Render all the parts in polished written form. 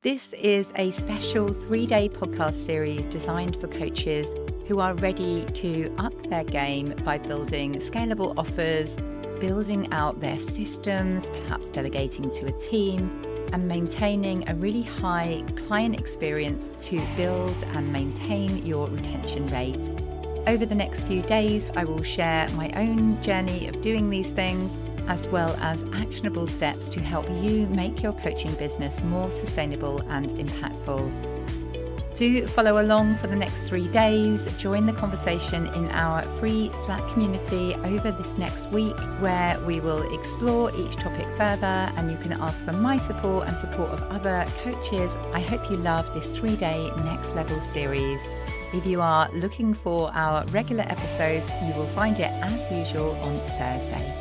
This is a special 3-day podcast series designed for coaches who are ready to up their game by building scalable offers, building out their systems, perhaps delegating to a team, and maintaining a really high client experience to build and maintain your retention rate. Over the next few days, I will share my own journey of doing these things, as well as actionable steps to help you make your coaching business more sustainable and impactful. Do follow along for the next 3 days. Join the conversation in our free Slack community over this next week, where we will explore each topic further and you can ask for my support and support of other coaches. I hope you love this 3-day Next Level series. If you are looking for our regular episodes, you will find it as usual on Thursday.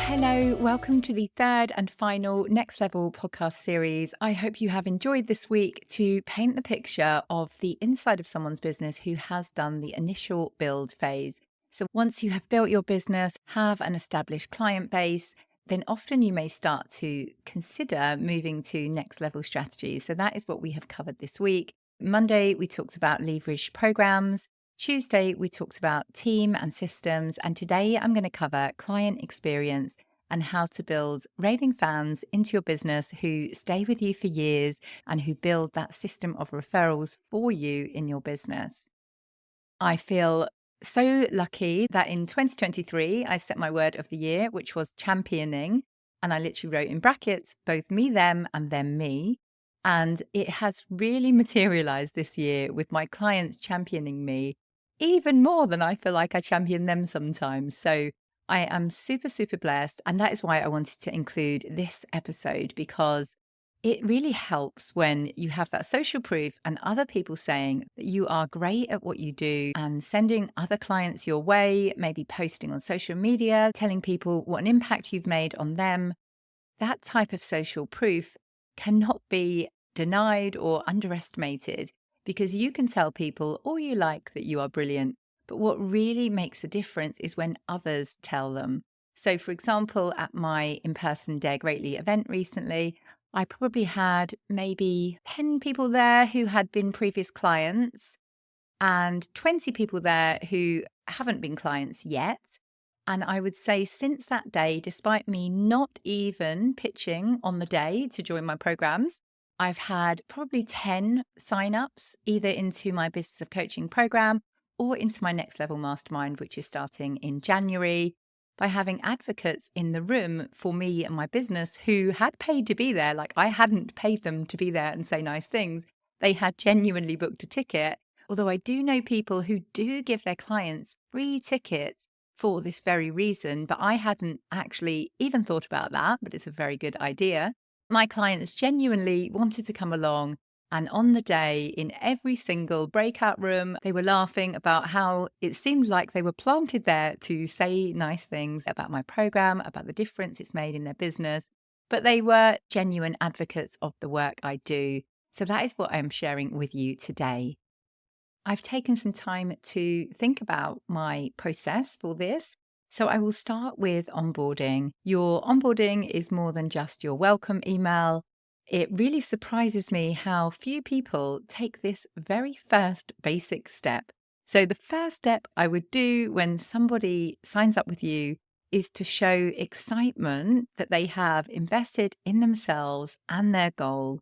Hello, welcome to the third and final Next Level podcast series. I hope you have enjoyed this week to paint the picture of the inside of someone's business who has done the initial build phase. So once you have built your business, have an established client base, then often you may start to consider moving to next level strategies. So that is what we have covered this week. Monday, we talked about leverage programs. Tuesday, we talked about team and systems, and today I'm going to cover client experience and how to build raving fans into your business who stay with you for years and who build that system of referrals for you in your business. I feel so lucky that in 2023, I set my word of the year, which was championing, and I literally wrote in brackets, both me, them, and them, me. And it has really materialized this year with my clients championing me even more than I feel like I champion them sometimes. So I am super, super blessed. And that is why I wanted to include this episode, because it really helps when you have that social proof and other people saying that you are great at what you do and sending other clients your way, maybe posting on social media, telling people what an impact you've made on them. That type of social proof cannot be denied or underestimated, because you can tell people all you like that you are brilliant, but what really makes a difference is when others tell them. So for example, at my in-person Dare Greatly event recently, I probably had maybe 10 people there who had been previous clients and 20 people there who haven't been clients yet. And I would say since that day, despite me not even pitching on the day to join my programs, I've had probably 10 signups either into my Business of Coaching program or into my Next Level Mastermind, which is starting in January, by having advocates in the room for me and my business who had paid to be there. Like, I hadn't paid them to be there and say nice things. They had genuinely booked a ticket. Although I do know people who do give their clients free tickets for this very reason, but I hadn't actually even thought about that, but it's a very good idea. My clients genuinely wanted to come along, and on the day, in every single breakout room, they were laughing about how it seemed like they were planted there to say nice things about my program, about the difference it's made in their business, but they were genuine advocates of the work I do. So that is what I'm sharing with you today. I've taken some time to think about my process for this. So I will start with onboarding. Your onboarding is more than just your welcome email. It really surprises me how few people take this very first basic step. So the first step I would do when somebody signs up with you is to show excitement that they have invested in themselves and their goal.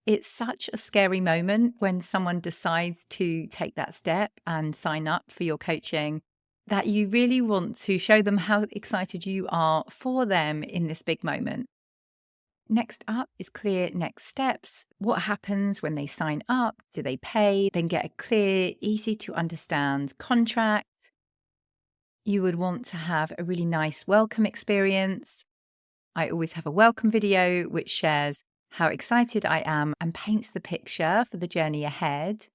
It's such a scary moment when someone decides to take that step and sign up for your coaching, that you really want to show them how excited you are for them in this big moment. Next up is clear next steps. What happens when they sign up? Do they pay? Then get a clear, easy to understand contract. You would want to have a really nice welcome experience. I always have a welcome video which shares how excited I am and paints the picture for the journey ahead.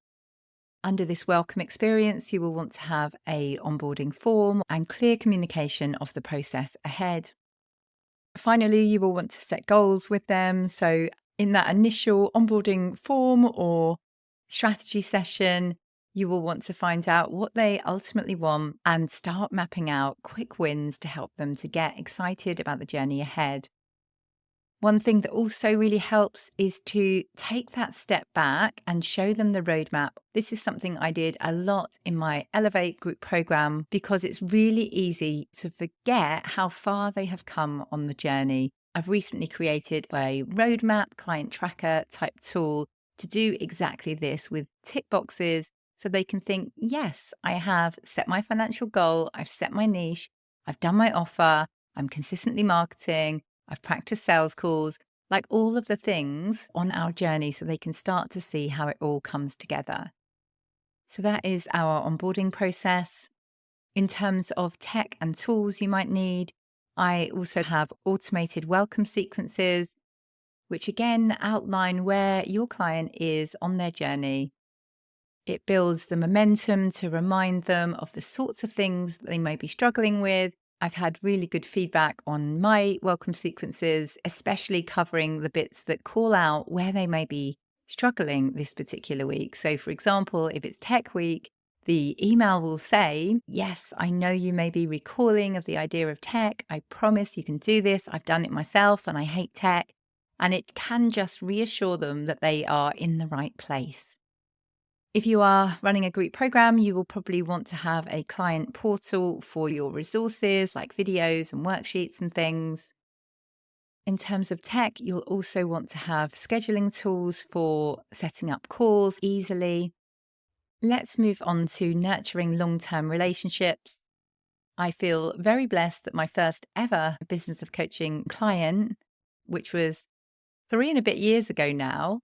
Under this welcome experience, you will want to have a onboarding form and clear communication of the process ahead. Finally, you will want to set goals with them. So in that initial onboarding form or strategy session, you will want to find out what they ultimately want and start mapping out quick wins to help them to get excited about the journey ahead. One thing that also really helps is to take that step back and show them the roadmap. This is something I did a lot in my Elevate group program because it's really easy to forget how far they have come on the journey. I've recently created a roadmap client tracker type tool to do exactly this with tick boxes so they can think, yes, I have set my financial goal, I've set my niche, I've done my offer, I'm consistently marketing, I've practiced sales calls, like all of the things on our journey so they can start to see how it all comes together. So that is our onboarding process. In terms of tech and tools you might need, I also have automated welcome sequences, which again outline where your client is on their journey. It builds the momentum to remind them of the sorts of things that they may be struggling with. I've had really good feedback on my welcome sequences, especially covering the bits that call out where they may be struggling this particular week. So, for example, if it's Tech Week, the email will say, yes, I know you may be recalling of the idea of tech. I promise you can do this. I've done it myself and I hate tech. And it can just reassure them that they are in the right place. If you are running a group program, you will probably want to have a client portal for your resources like videos and worksheets and things. In terms of tech, you'll also want to have scheduling tools for setting up calls easily. Let's move on to nurturing long-term relationships. I feel very blessed that my first ever business of coaching client, which was 3 and a bit years ago now,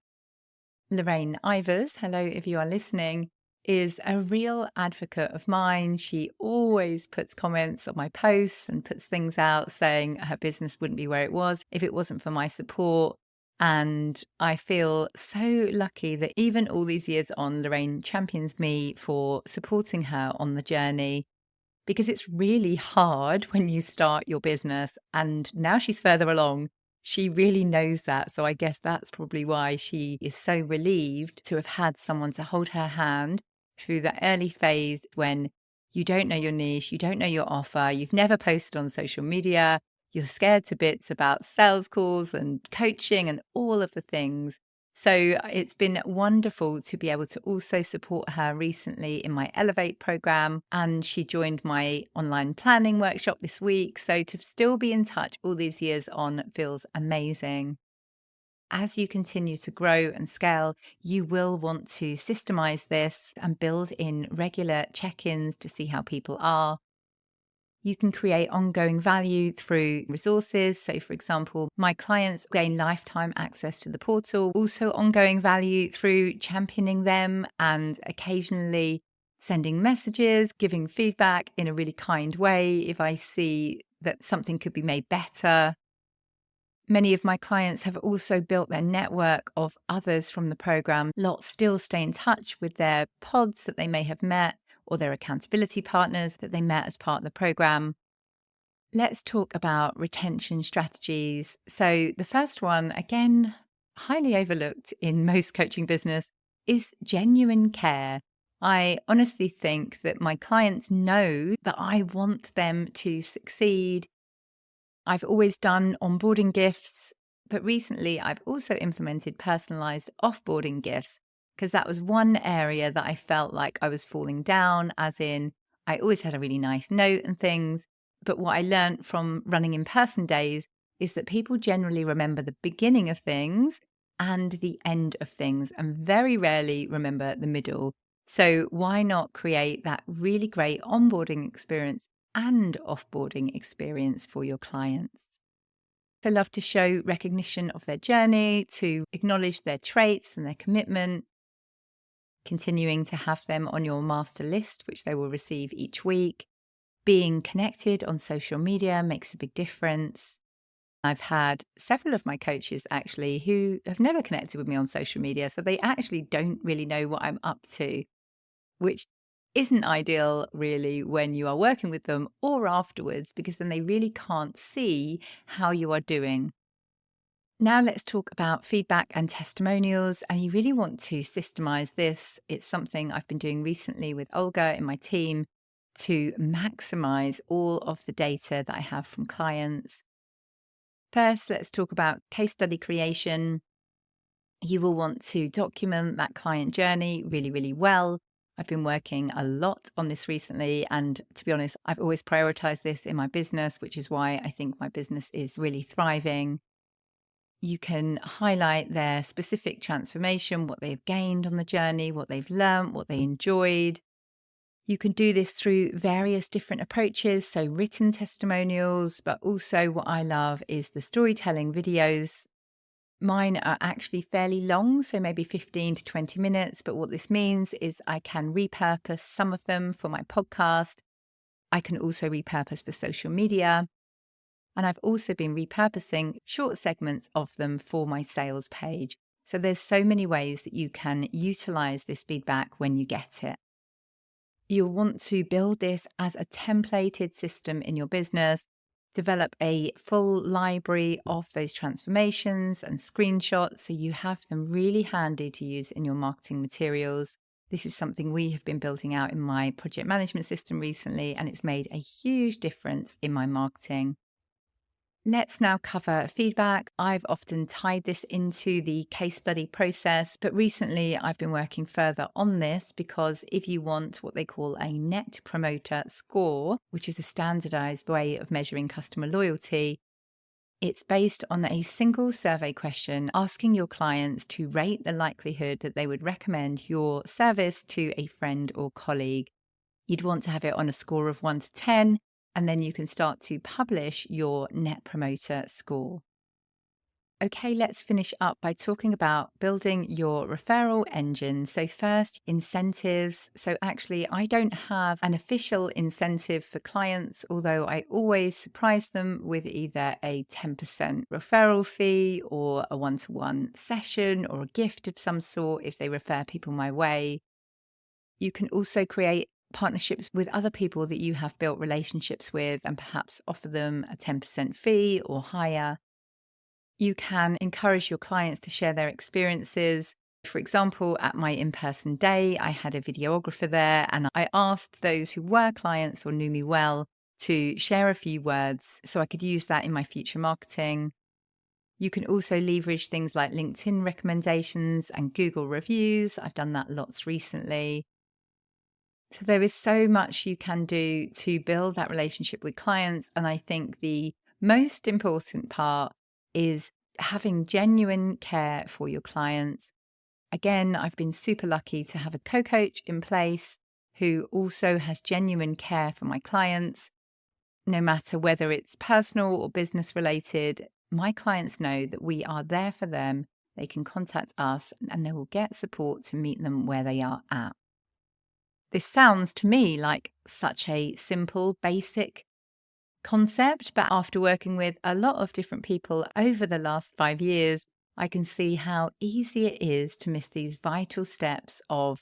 Lorraine Ivers, hello if you are listening, is a real advocate of mine. She always puts comments on my posts and puts things out saying her business wouldn't be where it was if it wasn't for my support. And I feel so lucky that even all these years on, Lorraine champions me for supporting her on the journey, because it's really hard when you start your business. And now she's further along. She really knows that. So I guess that's probably why she is so relieved to have had someone to hold her hand through that early phase when you don't know your niche, you don't know your offer, you've never posted on social media, you're scared to bits about sales calls and coaching and all of the things. So it's been wonderful to be able to also support her recently in my Elevate program. And she joined my online planning workshop this week. So to still be in touch all these years on feels amazing. As you continue to grow and scale, you will want to systemize this and build in regular check-ins to see how people are. You can create ongoing value through resources. So, for example, my clients gain lifetime access to the portal, also ongoing value through championing them and occasionally sending messages, giving feedback in a really kind way if I see that something could be made better. Many of my clients have also built their network of others from the program. Lots still stay in touch with their pods that they may have met or their accountability partners that they met as part of the program. Let's talk about retention strategies. So the first one, again, highly overlooked in most coaching business, is genuine care. I honestly think that my clients know that I want them to succeed. I've always done onboarding gifts, but recently I've also implemented personalized offboarding gifts because that was one area that I felt like I was falling down, as in I always had a really nice note and things. But what I learned from running in-person days is that people generally remember the beginning of things and the end of things and very rarely remember the middle. So why not create that really great onboarding experience and offboarding experience for your clients? I love to show recognition of their journey, to acknowledge their traits and their commitment, continuing to have them on your master list, which they will receive each week. Being connected on social media makes a big difference. I've had several of my coaches actually who have never connected with me on social media, so they actually don't really know what I'm up to, which isn't ideal really when you are working with them or afterwards, because then they really can't see how you are doing. Now let's talk about feedback and testimonials, and you really want to systemize this. It's something I've been doing recently with Olga in my team to maximize all of the data that I have from clients. First, let's talk about case study creation. You will want to document that client journey really, really well. I've been working a lot on this recently. And to be honest, I've always prioritized this in my business, which is why I think my business is really thriving. You can highlight their specific transformation, what they've gained on the journey, what they've learned, what they enjoyed. You can do this through various different approaches, so written testimonials, but also what I love is the storytelling videos. Mine are actually fairly long, so maybe 15 to 20 minutes. But what this means is I can repurpose some of them for my podcast. I can also repurpose for social media. And I've also been repurposing short segments of them for my sales page. So there's so many ways that you can utilize this feedback when you get it. You'll want to build this as a templated system in your business. Develop a full library of those transformations and screenshots so you have them really handy to use in your marketing materials. This is something we have been building out in my project management system recently, and it's made a huge difference in my marketing. Let's now cover feedback. I've often tied this into the case study process, but recently I've been working further on this because if you want what they call a net promoter score, which is a standardized way of measuring customer loyalty, it's based on a single survey question asking your clients to rate the likelihood that they would recommend your service to a friend or colleague. You'd want to have it on a score of 1 to 10. And then you can start to publish your net promoter score. Okay, let's finish up by talking about building your referral engine. So first, incentives. So actually, I don't have an official incentive for clients, although I always surprise them with either a 10% referral fee or a one-to-one session or a gift of some sort if they refer people my way. You can also create partnerships with other people that you have built relationships with and perhaps offer them a 10% fee or higher. You can encourage your clients to share their experiences. For example, at my in-person day, I had a videographer there and I asked those who were clients or knew me well to share a few words so I could use that in my future marketing. You can also leverage things like LinkedIn recommendations and Google reviews. I've done that lots recently. So there is so much you can do to build that relationship with clients. And I think the most important part is having genuine care for your clients. Again, I've been super lucky to have a co-coach in place who also has genuine care for my clients. No matter whether it's personal or business related, my clients know that we are there for them. They can contact us and they will get support to meet them where they are at. This sounds to me like such a simple, basic concept, but after working with a lot of different people over the last 5 years, I can see how easy it is to miss these vital steps of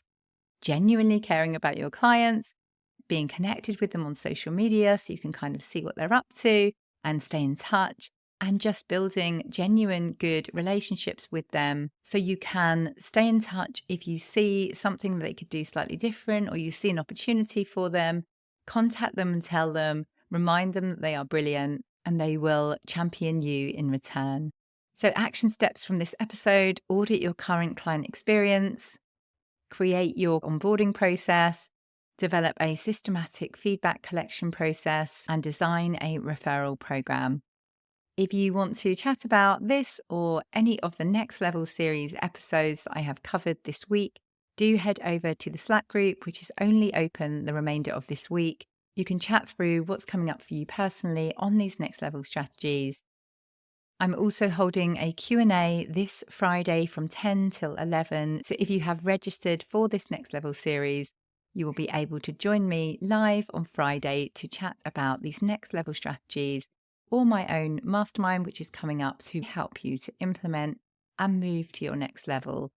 genuinely caring about your clients, being connected with them on social media so you can kind of see what they're up to and stay in touch, and just building genuine good relationships with them so you can stay in touch if you see something that they could do slightly different or you see an opportunity for them. Contact them and tell them, remind them that they are brilliant and they will champion you in return. So action steps from this episode: audit your current client experience, create your onboarding process, develop a systematic feedback collection process, and design a referral program. If you want to chat about this or any of the Next Level series episodes that I have covered this week, do head over to the Slack group, which is only open the remainder of this week. You can chat through what's coming up for you personally on these Next Level strategies. I'm also holding a Q&A this Friday from 10 till 11. So if you have registered for this Next Level series, you will be able to join me live on Friday to chat about these Next Level strategies or my own mastermind, which is coming up to help you to implement and move to your next level.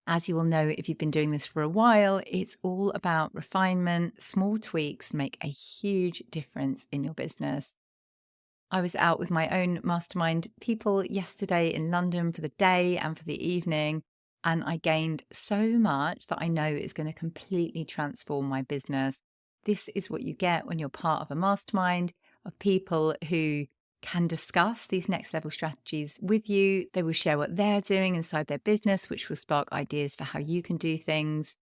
As you will know, if you've been doing this for a while, it's all about refinement. Small tweaks make a huge difference in your business. I was out with my own mastermind people yesterday in London for the day and for the evening, and I gained so much that I know is going to completely transform my business. This is what you get when you're part of a mastermind of people who can discuss these next level strategies with you. They will share what they're doing inside their business, which will spark ideas for how you can do things.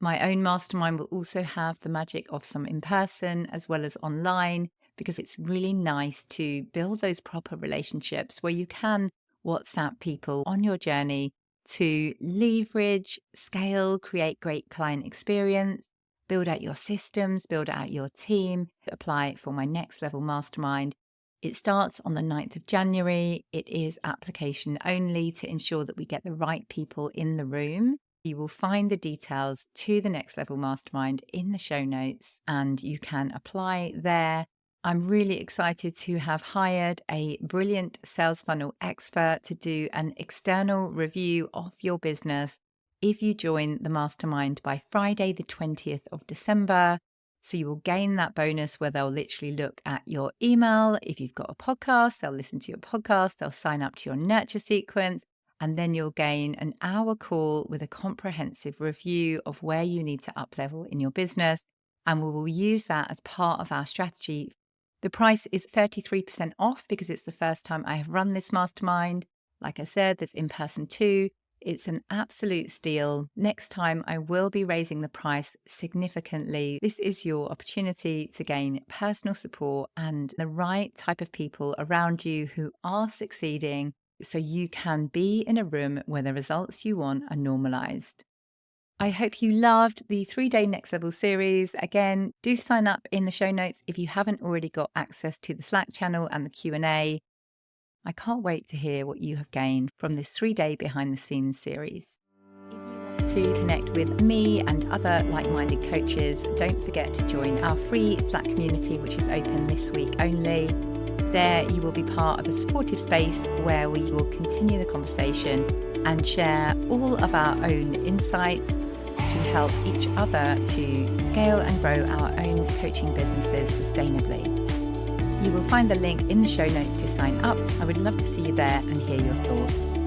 My own mastermind will also have the magic of some in person as well as online, because it's really nice to build those proper relationships where you can WhatsApp people on your journey to leverage, scale, create great client experience, build out your systems, build out your team. Apply for my next level mastermind. It starts on the 9th of January. It is application only to ensure that we get the right people in the room. You will find the details to the next level mastermind in the show notes, and you can apply there. I'm really excited to have hired a brilliant sales funnel expert to do an external review of your business if you join the mastermind by Friday, the 20th of December. So you will gain that bonus where they'll literally look at your email. If you've got a podcast, they'll listen to your podcast, they'll sign up to your nurture sequence, and then you'll gain an hour call with a comprehensive review of where you need to up-level in your business. And we will use that as part of our strategy. The price is 33% off because it's the first time I have run this mastermind. Like I said, there's in person too. It's an absolute steal. Next time I will be raising the price significantly. This is your opportunity to gain personal support and the right type of people around you who are succeeding, so you can be in a room where the results you want are normalized. I hope you loved the 3-day Next Level series. Again, do sign up in the show notes if you haven't already got access to the Slack channel and the Q&A. I can't wait to hear what you have gained from this 3-day behind the scenes series. If you want to connect with me and other like-minded coaches, don't forget to join our free Slack community, which is open this week only. There you will be part of a supportive space where we will continue the conversation and share all of our own insights to help each other to scale and grow our own coaching businesses sustainably. You will find the link in the show notes to sign up. I would love to see you there and hear your thoughts.